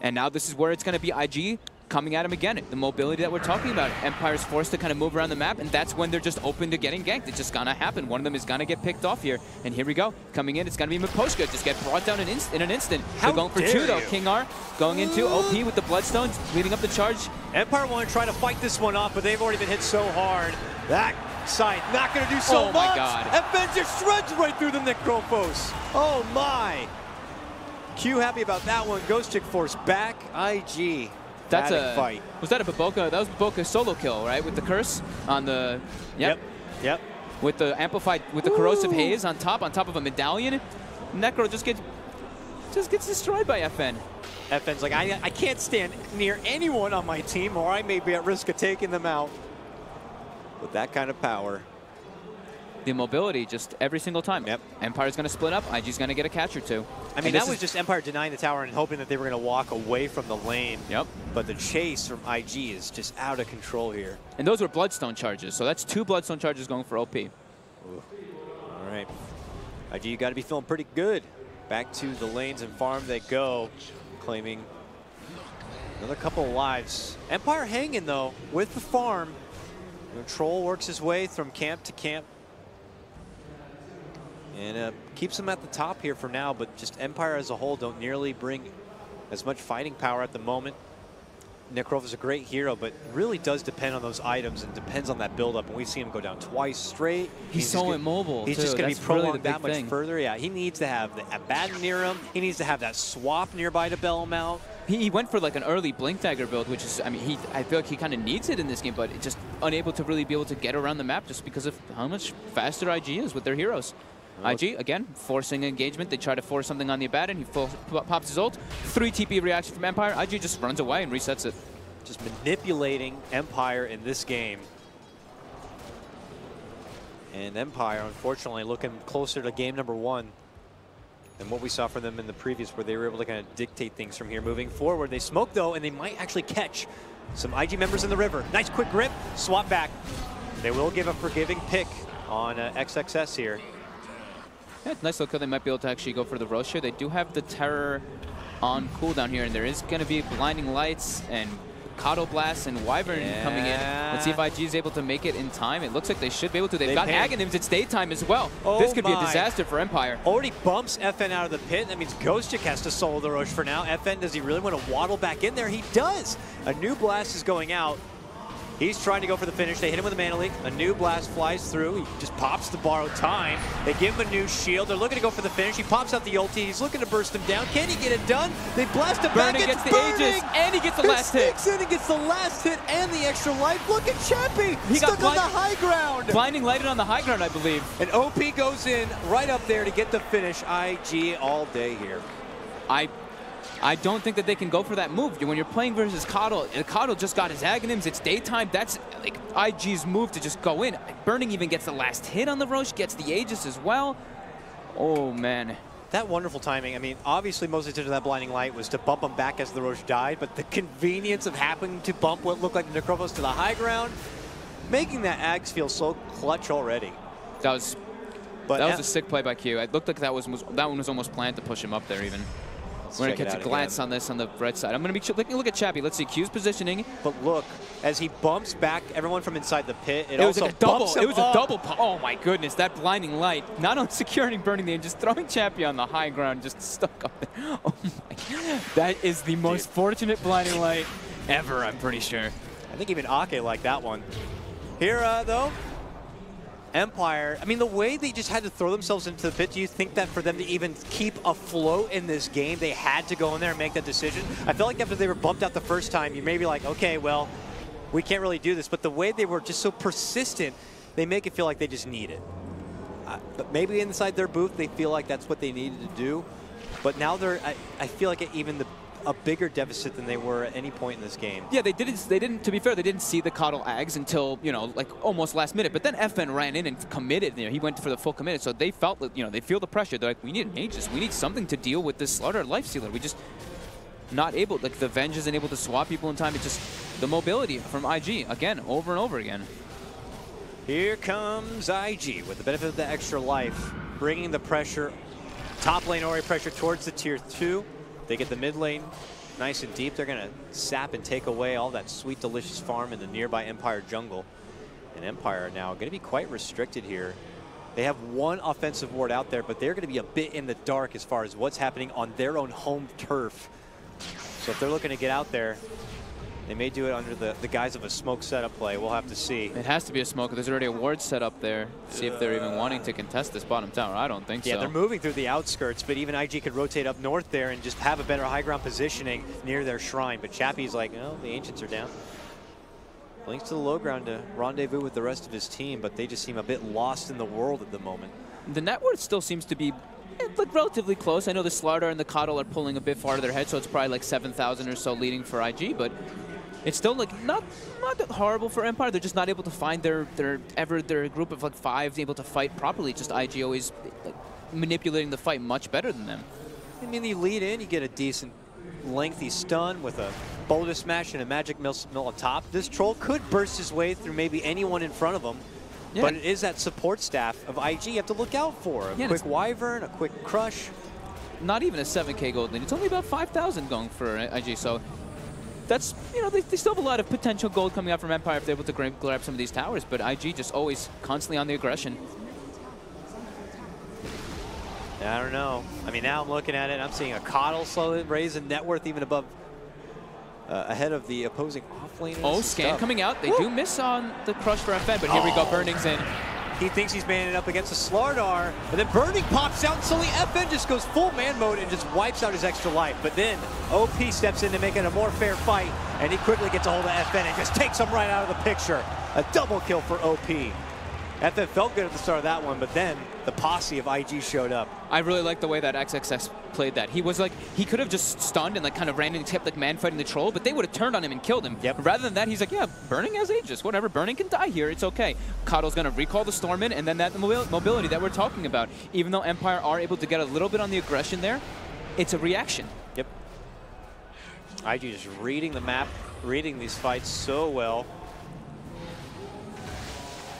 And now this is where it's going to be IG coming at him again. The mobility that we're talking about. Empire's forced to kind of move around the map, and that's when they're just open to getting ganked. It's just gonna happen. One of them is gonna get picked off here. And here we go. Coming in, it's gonna be Miposhka. Just get brought down in an instant. They're going for 2 though. King R going into OP with the Bloodstones, leading up the charge. Empire want to try to fight this one off, but they've already been hit so hard. That side not gonna do so much. Oh my god. Avenger shreds right through the Necrophos. Oh my. Q happy about that one. Ghostchick force back. IG. That's a fight. Was that a Baboka? That was Baboka's solo kill, right? With the curse on the Yep. With the amplified, with the corrosive haze on top of a medallion. Necro just gets destroyed by FN. FN's like, I can't stand near anyone on my team, or I may be at risk of taking them out. With that kind of power. The mobility just every single time. Yep. Empire's going to split up. IG's going to get a catch or 2. I mean, that was just Empire denying the tower and hoping that they were going to walk away from the lane. Yep. But the chase from IG is just out of control here. And those were Bloodstone charges, so that's 2 Bloodstone charges going for OP. Ooh. All right. IG, you got to be feeling pretty good. Back to the lanes and farm they go, claiming another couple of lives. Empire hanging, though, with the farm. Troll works his way from camp to camp. And keeps him at the top here for now, but just Empire as a whole don't nearly bring as much fighting power at the moment. Necrophos is a great hero, but really does depend on those items and depends on that build-up. And we've seen him go down twice straight. He's so immobile, He's just going to be prolonged really that much further. Yeah, he needs to have the Abaddon near him. He needs to have that swap nearby to bail him out. He went for like an early Blink Dagger build, which is, I mean, I feel like he kind of needs it in this game, but just unable to really be able to get around the map just because of how much faster IG is with their heroes. IG, again, forcing engagement. They try to force something on the Abaddon. He pops his ult. 3 TP reaction from Empire. IG just runs away and resets it. Just manipulating Empire in this game. And Empire, unfortunately, looking closer to game number 1 than what we saw from them in the previous, where they were able to kind of dictate things from here moving forward. They smoke, though, and they might actually catch some IG members in the river. Nice quick grip, swap back. They will give a forgiving pick on XXS here. Yeah, nice little kill. They might be able to actually go for the Roche here. They do have the Terror on cooldown here, and there is going to be Blinding Lights and Kato Blast and Wyvern coming in. Let's see if IG is able to make it in time. It looks like they should be able to. They've got Aghanims. It's daytime as well. Oh, this could be a disaster for Empire. Already bumps FN out of the pit. That means Ghostchick has to solo the Roche for now. FN, does he really want to waddle back in there? He does. A new blast is going out. He's trying to go for the finish. They hit him with a mana leak. A new blast flies through. He just pops the borrowed time. They give him a new shield. They're looking to go for the finish. He pops out the ulti. He's looking to burst him down. Can he get it done? They blast him back. Burning gets the Aegis, and he gets the last hit. He sneaks in and gets the last hit and the extra life. Look at Chappie. He stuck on the high ground. Blinding lighted on the high ground, I believe. And OP goes in right up there to get the finish. IG all day here. I don't think that they can go for that move. When you're playing versus Kato, Kato just got his Aghanims. It's daytime. That's like IG's move to just go in. Burning even gets the last hit on the Roche, gets the Aegis as well. Oh, man. That wonderful timing. I mean, obviously most attention to that blinding light was to bump him back as the Roche died, but the convenience of happening to bump what looked like Necrophos to the high ground, making that Ags feel so clutch already. That was a sick play by Q. It looked like that one was almost planned to push him up there even. We're going to catch a glance on this on the red side. I'm going to be taking a look at Chappie. Let's see Q's positioning. But look, as he bumps back everyone from inside the pit, it was also like a double. bumps him It was up. a double. Oh my goodness, that blinding light. Not only securing burning the, just throwing Chappie on the high ground, just stuck up there. Oh my. That is the most fortunate blinding light ever, I'm pretty sure. I think even Ake liked that one. Here, though, Empire, I mean, the way they just had to throw themselves into the pit, do you think that for them to even keep afloat in this game, they had to go in there and make that decision? I felt like after they were bumped out the first time, you may be like, okay, well, we can't really do this. But the way they were just so persistent, they make it feel like they just need it. But maybe inside their booth, they feel like that's what they needed to do. But now they're, I feel like even a bigger deficit than they were at any point in this game. Yeah, they didn't, to be fair, they didn't see the Coddle Ags until, you know, like almost last minute. But then FN ran in and committed. You know, he went for the full committed. So they felt that, you know, they feel the pressure. They're like, we need an Aegis. We need something to deal with this Slaughter Lifestealer. We just not able, like the Venge isn't able to swap people in time. It's just the mobility from IG, again, over and over again. Here comes IG with the benefit of the extra life, bringing the pressure, top lane Ori pressure towards the tier 2. They get the mid lane nice and deep. They're going to sap and take away all that sweet, delicious farm in the nearby Empire jungle. And Empire are now going to be quite restricted here. They have one offensive ward out there, but they're going to be a bit in the dark as far as what's happening on their own home turf. So if they're looking to get out there, they may do it under the guise of a smoke setup play. We'll have to see. It has to be a smoke. There's already a ward set up there. See if they're even wanting to contest this bottom tower. I don't think so. Yeah, they're moving through the outskirts, but even IG could rotate up north there and just have a better high ground positioning near their shrine. But Chappie's like, no, the Ancients are down. Links to the low ground to rendezvous with the rest of his team, but they just seem a bit lost in the world at the moment. The net worth still seems to be like relatively close. I know the Slaughter and the Coddle are pulling a bit far to their head, so it's probably like 7,000 or so leading for IG, but it's still like not that horrible for Empire. They're just not able to find their group of like 5 able to fight properly. Just IG always like manipulating the fight much better than them. I mean, you lead in, you get a decent lengthy stun with a boulder smash and a magic mill on top. This troll could burst his way through maybe anyone in front of him. Yeah. But it is that support staff of IG you have to look out for. A quick Wyvern, a quick Crush. Not even a 7K gold lead. It's only about 5,000 going for IG, so that's, you know, they still have a lot of potential gold coming out from Empire if they're able to grab some of these towers, but IG just always constantly on the aggression. I don't know. I mean, now I'm looking at it, I'm seeing a Coddle slowly raise a net worth even above, ahead of the opposing offlane. Oh, scan coming out. They do miss on the crush for FN, but here we go, Burning's in. He thinks he's manning up against a Slardar, and then Burning pops out, and suddenly FN just goes full man mode and just wipes out his extra life. But then OP steps in to make it a more fair fight, and he quickly gets a hold of FN and just takes him right out of the picture. A double kill for OP. FN felt good at the start of that one, but then the posse of IG showed up. I really like the way that XXX played that. He was like, he could have just stunned and like kind of ran and kept like man fighting the troll, but they would have turned on him and killed him. Yep. Rather than that, he's like, yeah, Burning has Aegis, whatever. Burning can die here, it's okay. Coddle's gonna recall the storm in, and then that mobility that we're talking about. Even though Empire are able to get a little bit on the aggression there, it's a reaction. Yep. IG just reading the map, reading these fights so well.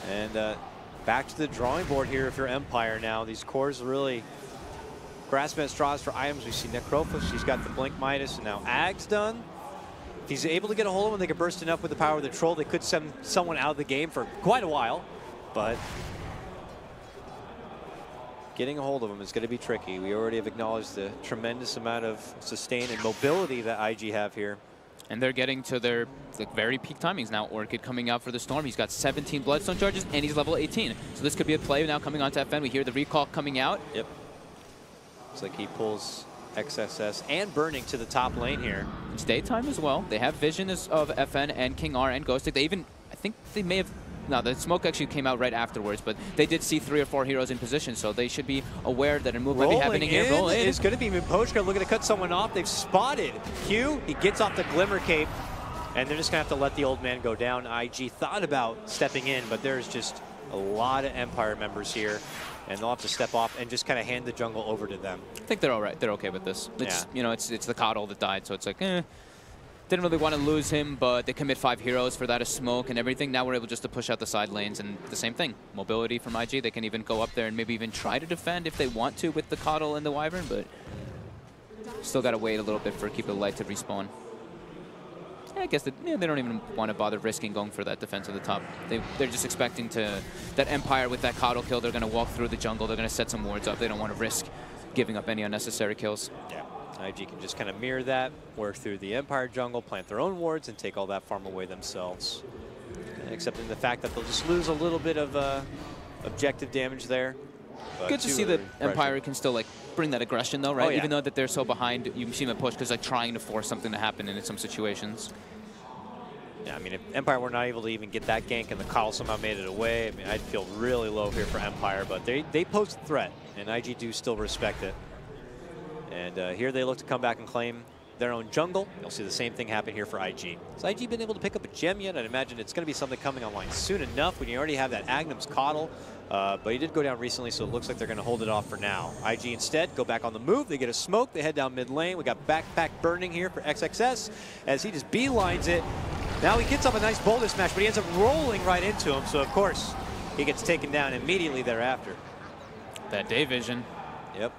And back to the drawing board here if you're Empire now. These cores really grasping at straws for items. We see Necrophos, he's got the Blink Midas, and now Ag's done. If he's able to get a hold of him, they could burst enough with the power of the troll. They could send someone out of the game for quite a while, but getting a hold of him is going to be tricky. We already have acknowledged the tremendous amount of sustain and mobility that IG have here. And they're getting to their like very peak timings now. Orchid coming out for the storm. He's got 17 Bloodstone charges, and he's level 18. So this could be a play now coming on to FN. We hear the recall coming out. Yep. Looks like he pulls XSS and Burning to the top lane here. It's daytime as well. They have vision of FN and King R and Ghostic. They even, I think they may have, no, the smoke actually came out right afterwards, but they did see 3 or 4 heroes in position, so they should be aware that a move might be happening here. Roll in. It's going to be Miposhka looking to cut someone off. They've spotted Q. He gets off the Glimmer Cape, and they're just going to have to let the old man go down. IG thought about stepping in, but there's just a lot of Empire members here. and they'll have to step off and just kind of hand the jungle over to them. I think they're all right. They're okay with this. It's, Yeah. you know, it's the Coddle that died, so it's like, didn't really want to lose him, but they commit 5 heroes for that of smoke and everything. Now we're able just to push out the side lanes, and the same thing. Mobility from IG. They can even go up there and maybe even try to defend if they want to with the Coddle and the Wyvern, but still got to wait a little bit for Keep It Light to respawn. Yeah, I guess they don't even want to bother risking going for that defense at the top. They're just expecting that Empire with that Coddle kill, they're going to walk through the jungle, they're going to set some wards up. They don't want to risk giving up any unnecessary kills. Yeah. IG can just kind of mirror that, work through the Empire jungle, plant their own wards, and take all that farm away themselves. Except in the fact that they'll just lose a little bit of objective damage there. But Good to see that Empire can still like bring that aggression though, right? Oh, yeah. Even though that they're so behind, you see them push because like trying to force something to happen in some situations. Yeah, I mean, if Empire were not able to even get that gank and the Coddle somehow made it away, I mean, I'd feel really low here for Empire, but they pose a threat, and IG do still respect it. And here they look to come back and claim their own jungle. You'll see the same thing happen here for IG. Has IG been able to pick up a gem yet? I'd imagine it's going to be something coming online soon enough when you already have that Agnum's Coddle. But he did go down recently, so it looks like they're going to hold it off for now. IG instead go back on the move. They get a smoke. They head down mid lane. We got backpack burning here for XXS as he just beelines it. Now he gets up a nice boulder smash, but he ends up rolling right into him. So, of course, he gets taken down immediately thereafter. That day vision. Yep.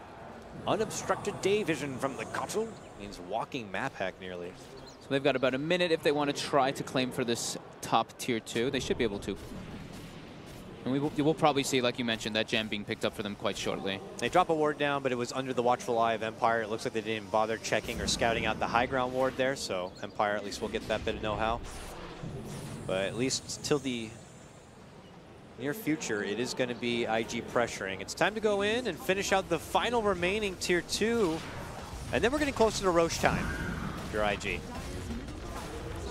Unobstructed day vision from the Coddle means walking map hack nearly. So they've got about a minute if they want to try to claim for this top tier 2. They should be able to. And we will probably see, like you mentioned, that gem being picked up for them quite shortly. They drop a ward down, but it was under the watchful eye of Empire. It looks like they didn't bother checking or scouting out the high ground ward there, so Empire at least will get that bit of know-how. But at least till the near future, it is going to be IG pressuring. It's time to go in and finish out the final remaining tier 2, and then we're getting closer to Roche time if you're IG.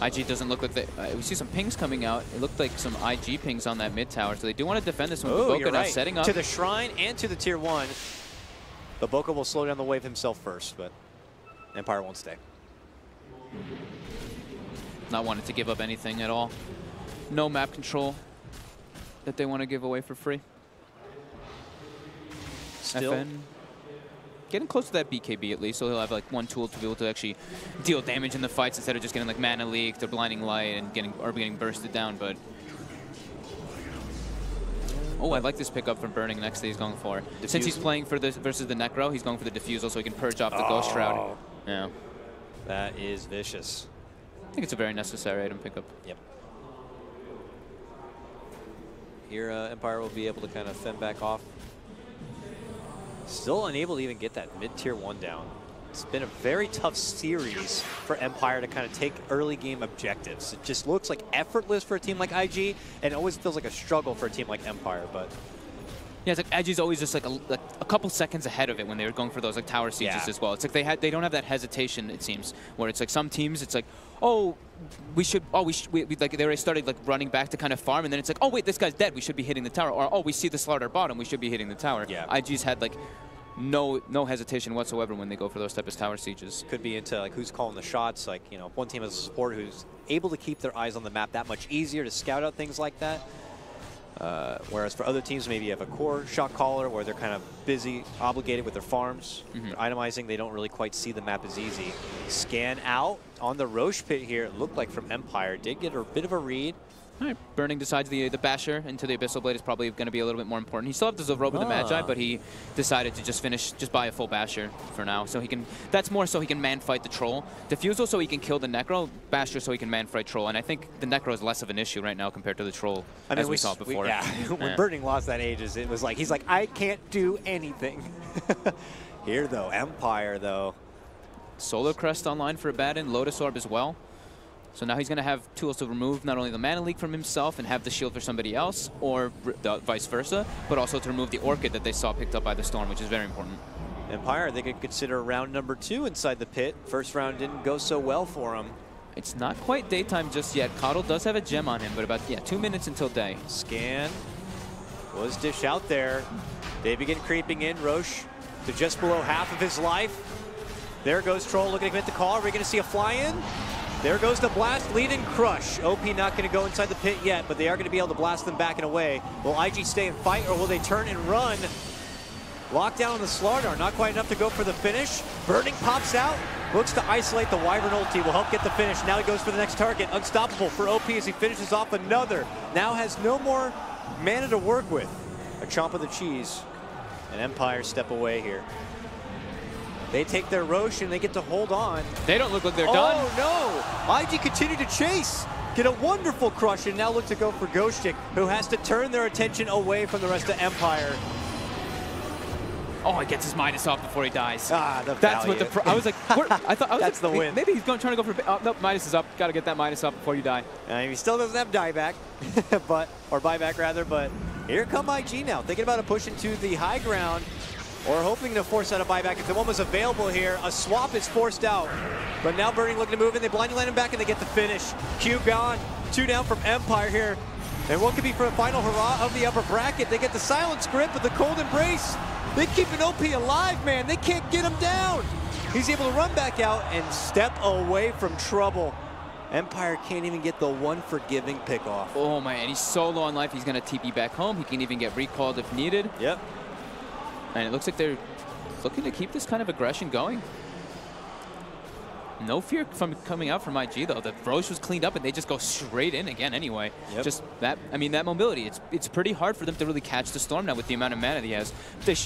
IG doesn't look like they... we see some pings coming out. It looked like some IG pings on that mid tower, so they do want to defend this one. Oh, Boca you're now right. setting up. To the shrine and to the tier 1. But Boca will slow down the wave himself first, but Empire won't stay. Not wanting to give up anything at all. No map control that they want to give away for free. Still... FN getting close to that BKB at least, so he'll have like one tool to be able to actually deal damage in the fights instead of just getting like mana leaked or blinding light and getting bursted down. But oh, I like this pickup from Burning next that he's going for. Diffusal. Since he's playing for this versus the Necro, he's going for the Diffusal so he can purge off the Ghost Shroud. Yeah, That is vicious. I think it's a very necessary item pickup. Yep. Here, Empire will be able to kind of fend back off. Still unable to even get that mid-tier 1 down. It's been a very tough series for Empire to kind of take early game objectives. It just looks like effortless for a team like IG, and it always feels like a struggle for a team like Empire, but... Yeah, it's like IG's always just like a couple seconds ahead of it when they were going for those like tower sieges as well. It's like they don't have that hesitation, it seems, where it's like some teams it's like, oh, we like they already started like running back to kind of farm, and then it's like, oh wait, this guy's dead, we should be hitting the tower, or oh, we see the slaughter bottom, we should be hitting the tower. Yeah. IG's had like no hesitation whatsoever when they go for those type of tower sieges. Could be into like who's calling the shots. Like, you know, if one team has a support who's able to keep their eyes on the map, that much easier to scout out things like that. Whereas for other teams, maybe you have a core shot caller where they're kind of busy, obligated with their farms. They're itemizing, they don't really quite see the map as easy. Scan out on the Roche pit here, it looked like from Empire. Did get a bit of a read. All right, Burning decides the Basher into the Abyssal Blade is probably going to be a little bit more important. He still has the Robe of the Magi, but he decided to just buy a full Basher for now. So he can, that's more so he can man fight the Troll. Diffusal so he can kill the Necro, Basher so he can man fight Troll. And I think the Necro is less of an issue right now compared to the Troll, as we saw before. When Burning lost that Aegis, it was like, he's like, I can't do anything. Here though, Empire though. Solar Crest online for Abaddon, Lotus Orb as well. So now he's going to have tools to remove not only the mana leak from himself and have the shield for somebody else, or vice versa, but also to remove the Orchid that they saw picked up by the Storm, which is very important. Empire, they could consider round number 2 inside the pit. First round didn't go so well for him. It's not quite daytime just yet. Coddle does have a gem on him, but about 2 minutes until day. Scan was dish out there. They begin creeping in. Roche to just below half of his life. There goes Troll looking to commit the call. Are we going to see a fly-in? There goes the blast, lead and crush. OP not going to go inside the pit yet, but they are going to be able to blast them back and away. Will IG stay and fight, or will they turn and run? Lockdown on the Slardar, not quite enough to go for the finish. Burning pops out, looks to isolate the Wyvern ulti, will help get the finish. Now he goes for the next target. Unstoppable for OP as he finishes off another. Now has no more mana to work with. A chomp of the cheese. And Empire step away here. They take their Roche and they get to hold on. They don't look like they're done. Oh no! IG continue to chase. Get a wonderful crush and now look to go for Ghostic, who has to turn their attention away from the rest of Empire. Oh, he gets his minus off before he dies. Ah, That's what the I was like, I was That's like, the win. Maybe he's trying to go for, oh, nope, minus is up. Got to get that minus up before you die. He still doesn't have dieback, or buyback rather, but here come IG now. Thinking about a push into the high ground, or hoping to force out a buyback if the one was available here. A swap is forced out, but now Burning looking to move in. They blindly land him back and they get the finish. Q gone, 2 down from Empire here. And what could be for a final hurrah of the upper bracket? They get the silence grip with the cold embrace. They keep an OP alive, man. They can't get him down. He's able to run back out and step away from trouble. Empire can't even get the one forgiving pick off. Oh my, and he's so low on life, he's going to TP back home. He can even get recalled if needed. Yep. And it looks like they're looking to keep this kind of aggression going. No fear from coming out from IG though. The Roche was cleaned up and they just go straight in again anyway. Yep. Just that, I mean, that mobility, it's pretty hard for them to really catch the Storm now with the amount of mana that he has.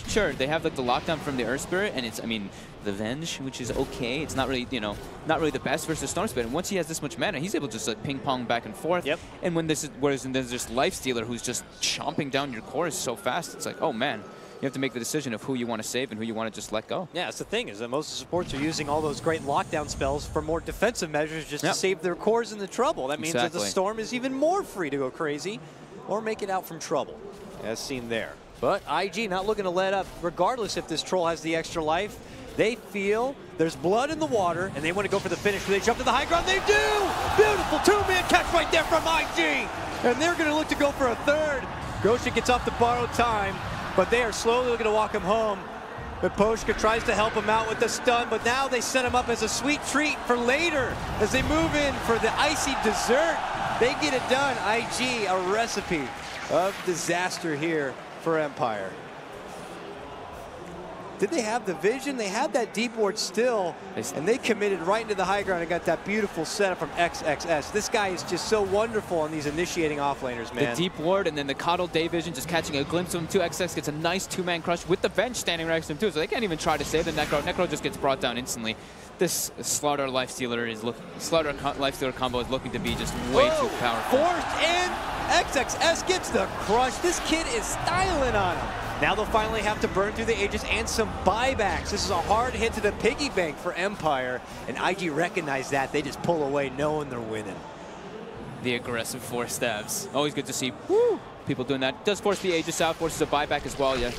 Sure, they have like the lockdown from the Earth Spirit and it's, I mean, the Venge, which is okay. It's not really, you know, not really the best versus Storm Spirit. And once he has this much mana, he's able to just like ping pong back and forth. Yep. And when this is, whereas there's this Lifestealer who's just chomping down your cores so fast, it's like, oh man. You have to make the decision of who you want to save and who you want to just let go. Yeah, that's the thing, is that most of the supports are using all those great lockdown spells for more defensive measures just to save their cores in the trouble. That means that the Storm is even more free to go crazy or make it out from trouble, as seen there. But IG not looking to let up, regardless if this troll has the extra life. They feel there's blood in the water, and they want to go for the finish. They jump to the high ground. They do! Beautiful two-man catch right there from IG! And they're going to look to go for a third. Gosha gets off the borrowed time, but they are slowly looking to walk him home. But Poshka tries to help him out with the stun, but now they set him up as a sweet treat for later. As they move in for the icy dessert, they get it done. IG, a recipe of disaster here for Empire. Did they have the vision? They had that deep ward still, and they committed right into the high ground and got that beautiful setup from XXS. This guy is just so wonderful on these initiating offlaners, man. The deep ward and then the Coddle Day Vision just catching a glimpse of him too. XX gets a nice two-man crush with the Venge standing right next to him too, so they can't even try to save the Necro. Necro just gets brought down instantly. This Slardar Lifestealer Lifestealer combo is looking to be just way too powerful. Forced in, XXS gets the crush. This kid is styling on him. Now they'll finally have to burn through the Aegis and some buybacks. This is a hard hit to the piggy bank for Empire, and IG recognize that. They just pull away knowing they're winning. The aggressive 4 stabs. Always good to see people doing that. Does force the Aegis out, forces a buyback as well, yeah.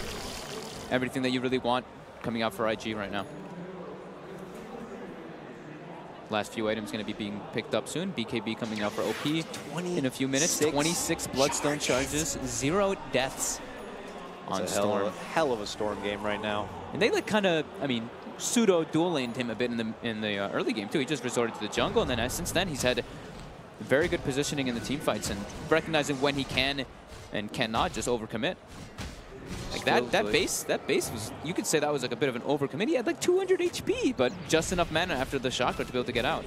Everything that you really want coming out for IG right now. Last few items going to be being picked up soon. BKB coming out for OP in a few minutes. 26 Bloodstone charges, 0 deaths. On Storm. Hell of a Storm game right now. And they like kind of, I mean, pseudo dual laned him a bit in the early game too. He just resorted to the jungle, and then since then he's had very good positioning in the team fights and recognizing when he can and cannot just overcommit. Like that base was, you could say that was like a bit of an overcommit. He had like 200 HP, but just enough mana after the chakra to be able to get out.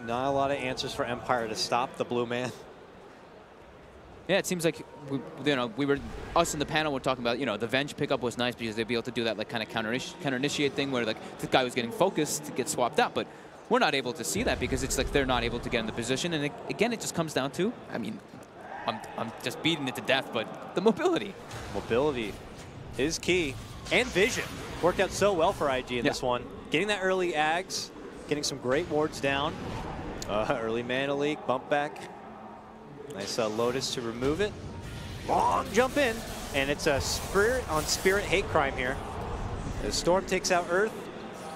Not a lot of answers for Empire to stop the blue man. Yeah, it seems like us in the panel were talking about, the Venge pickup was nice because they'd be able to do that like kind of counter-initiate thing where like the guy was getting focused to get swapped out, but we're not able to see that because it's like they're not able to get in the position, and again, it just comes down to, I mean, I'm just beating it to death, but the mobility. Mobility is key, and vision. Worked out so well for IG in this one. Getting that early Ags, getting some great wards down. Early mana leak, bump back. Nice Lotus to remove it. Long jump in, and it's a spirit on spirit hate crime here. The Storm takes out Earth,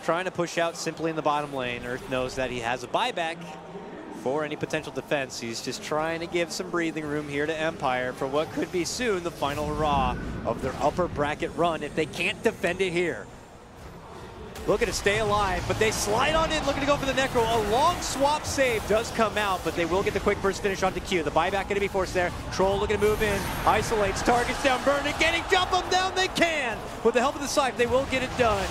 trying to push out simply in the bottom lane. Earth knows that he has a buyback for any potential defense. He's just trying to give some breathing room here to Empire for what could be soon the final hurrah of their upper bracket run if they can't defend it here. looking to stay alive, but they slide on in, looking to go for the Necro. A long swap save does come out, but they will get the quick burst finish onto Q. The buyback going to be forced there. Troll looking to move in, isolates, targets down, Burning, getting jump them down, they can! With the help of the Scythe, they will get it done.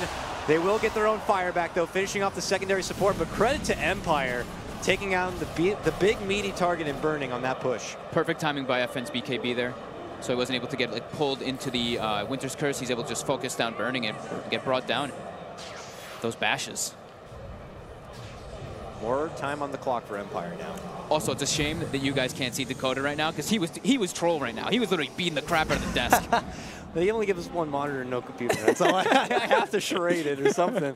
They will get their own fire back, though, finishing off the secondary support, but credit to Empire, taking out the big meaty target and Burning on that push. Perfect timing by FN's BKB there. So he wasn't able to get like pulled into the Winter's Curse. He's able to just focus down Burning and get brought down. Those bashes. More time on the clock for Empire now. Also, it's a shame that you guys can't see Dakota right now because he was troll right now. He was literally beating the crap out of the desk. They only give us one monitor and no computer. That's all. I have to charade it or something.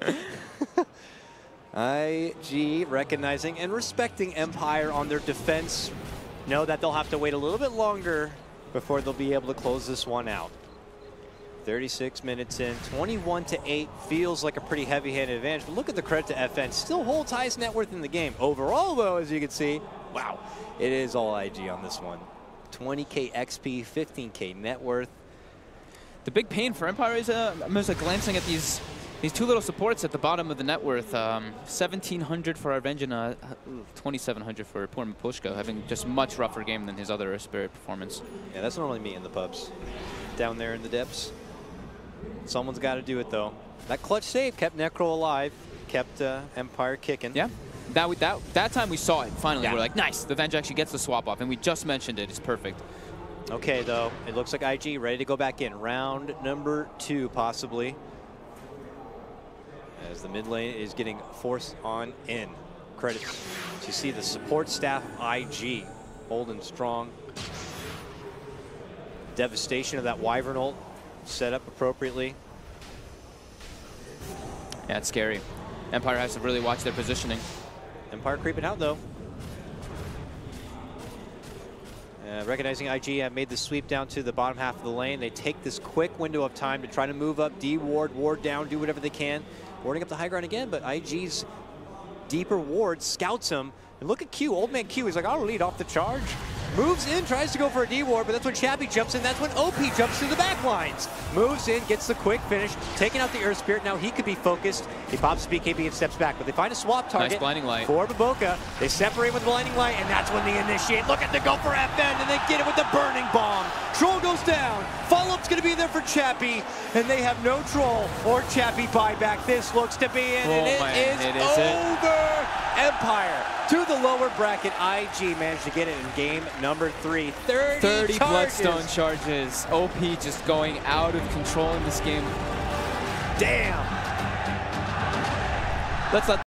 IG recognizing and respecting Empire on their defense. Know that they'll have to wait a little bit longer before they'll be able to close this one out. 36 minutes in, 21-8 feels like a pretty heavy-handed advantage, but look at the credit to FN. Still holds highest net worth in the game. Overall, though, as you can see, wow, it is all IG on this one. 20K XP, 15K net worth. The big pain for Empire is I'm just glancing at these two little supports at the bottom of the net worth. 1,700 for Arvenjana, 2,700 for poor Mapushka, having just much rougher game than his other Spirit performance. Yeah, that's normally me in the pubs, down there in the depths. Someone's got to do it, though. That clutch save kept Necro alive, kept Empire kicking. Yeah, that time we saw it, finally. Yeah. We're like, nice, the Venge actually gets the swap off, and we just mentioned it, it's perfect. Okay, though, it looks like IG ready to go back in. Round number 2, possibly. As the mid lane is getting forced on in. Credits to see the support staff IG holding strong. Devastation of that Wyvern ult set up appropriately. Yeah, it's scary. Empire has to really watch their positioning. Empire creeping out, though. Recognizing IG have made the sweep down to the bottom half of the lane. They take this quick window of time to try to move up, ward down, do whatever they can. Warding up the high ground again, but IG's deeper ward scouts him. And look at Q, old man Q, he's like, I'll lead off the charge. Moves in, tries to go for a D-ward, but that's when Chappie jumps in. That's when OP jumps to the back lines. Moves in, gets the quick finish, taking out the Earth Spirit. Now he could be focused. He pops the BKB and steps back, but they find a swap target. Nice blinding light. For Baboka. They separate with the blinding light, and that's when they initiate. Look at the go for FN, and they get it with the burning bomb. Troll goes down. Follow-up's going to be there for Chappie, and they have no Troll or Chappie buyback. This looks to be it, and it is over. Empire to the lower bracket. IG managed to get it in game number 3. 30 Bloodstone charges. OP just going out of control in this game. Damn. Let's let